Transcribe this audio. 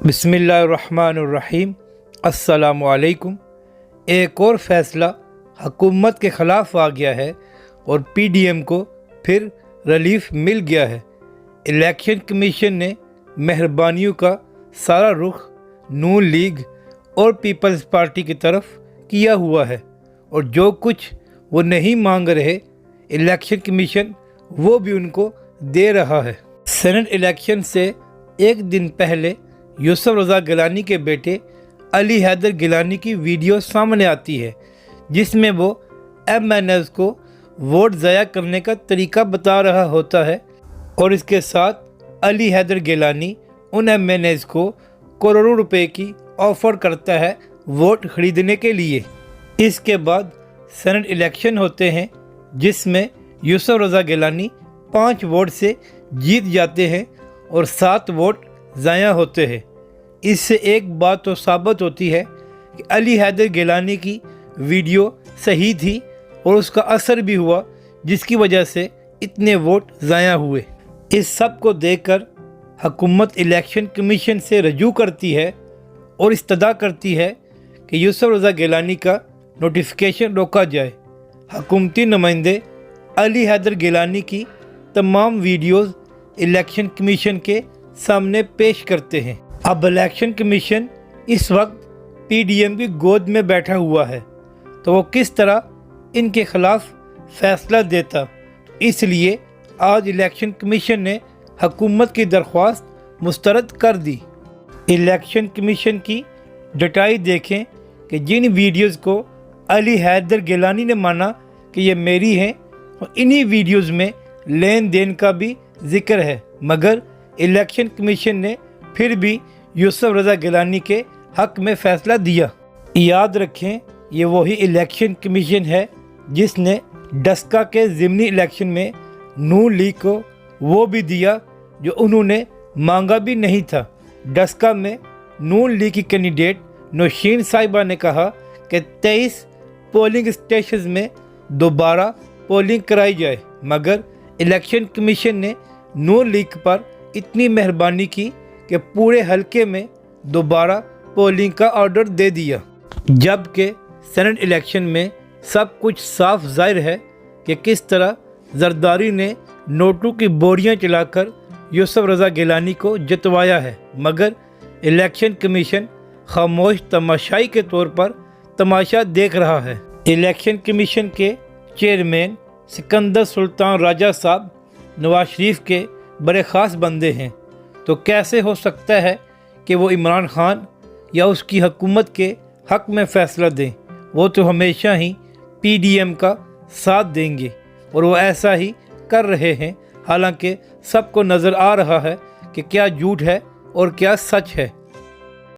बिस्मिल्लाहिर्रहमानिर्रहीम। अस्सलामुअलैकुम। एक और फ़ैसला हुकूमत के ख़िलाफ़ आ गया है और पीडीएम को फिर रिलीफ मिल गया है। इलेक्शन कमीशन ने मेहरबानियों का सारा रुख नून लीग और पीपल्स पार्टी की तरफ किया हुआ है और जो कुछ वो नहीं मांग रहे इलेक्शन कमीशन वो भी उनको दे रहा है। सेनेट इलेक्शन से एक दिन पहले यूसुफ रज़ा गिलानी के बेटे अली हैदर गिलानी की वीडियो सामने आती है जिसमें वो एमएनएस को वोट ज़ाया करने का तरीका बता रहा होता है और इसके साथ अली हैदर गिलानी उन एमएनएस को करोड़ों रुपए की ऑफ़र करता है वोट ख़रीदने के लिए। इसके बाद सेनेट इलेक्शन होते हैं जिसमें यूसुफ रज़ा गिलानी 5 वोट से जीत जाते हैं और 7 वोट ज़ाया होते हैं। इससे एक बात तो साबित होती है कि अली हैदर गिलानी की वीडियो सही थी और उसका असर भी हुआ जिसकी वजह से इतने वोट ज़ाया हुए। इस सब को देखकर हुकूमत इलेक्शन कमीशन से रजू करती है और इस्तदा करती है कि यूसुफ रज़ा गिलानी का नोटिफिकेशन रोका जाए। हुकूमती नुमाइंदे अली हैदर गिलानी की तमाम वीडियोज़ इलेक्शन कमीशन के सामने पेश करते हैं। अब इलेक्शन कमीशन इस वक्त पीडीएम की गोद में बैठा हुआ है तो वो किस तरह इनके ख़िलाफ़ फ़ैसला देता। इसलिए आज इलेक्शन कमीशन ने हुकूमत की दरख्वास्त मुस्तरद कर दी। इलेक्शन कमीशन की डटाई देखें कि जिन वीडियोज़ को अली हैदर गिलानी ने माना कि ये मेरी हैं और इन्हीं वीडियोज़ में लेन देन का भी ज़िक्र है, मगर इलेक्शन कमीशन ने फिर भी यूसुफ रज़ा गिलानी के हक़ में फ़ैसला दिया। याद रखें ये वही इलेक्शन कमीशन है जिसने डस्का के ज़िमनी इलेक्शन में नून लीग को वो भी दिया जो उन्होंने मांगा भी नहीं था। डस्का में नून लीग की कैंडिडेट नौशीन साहिबा ने कहा कि 23 पोलिंग स्टेशन में दोबारा पोलिंग कराई जाए, मगर इलेक्शन कमीशन ने नून लीग पर इतनी मेहरबानी की कि पूरे हलके में दोबारा पोलिंग का ऑर्डर दे दिया। जबकि सेनेट इलेक्शन में सब कुछ साफ जाहिर है कि किस तरह जरदारी ने नोटों की बोरियां चलाकर यूसुफ रज़ा गिलानी को जितवाया है, मगर इलेक्शन कमीशन खामोश तमाशाई के तौर पर तमाशा देख रहा है। इलेक्शन कमीशन के चेयरमैन सिकंदर सुल्तान राजा साहब नवाज शरीफ के बड़े ख़ास बंदे हैं, तो कैसे हो सकता है कि वो इमरान खान या उसकी हुकूमत के हक़ में फ़ैसला दें। वो तो हमेशा ही पीडीएम का साथ देंगे और वो ऐसा ही कर रहे हैं। हालांकि सबको नज़र आ रहा है कि क्या झूठ है और क्या सच है।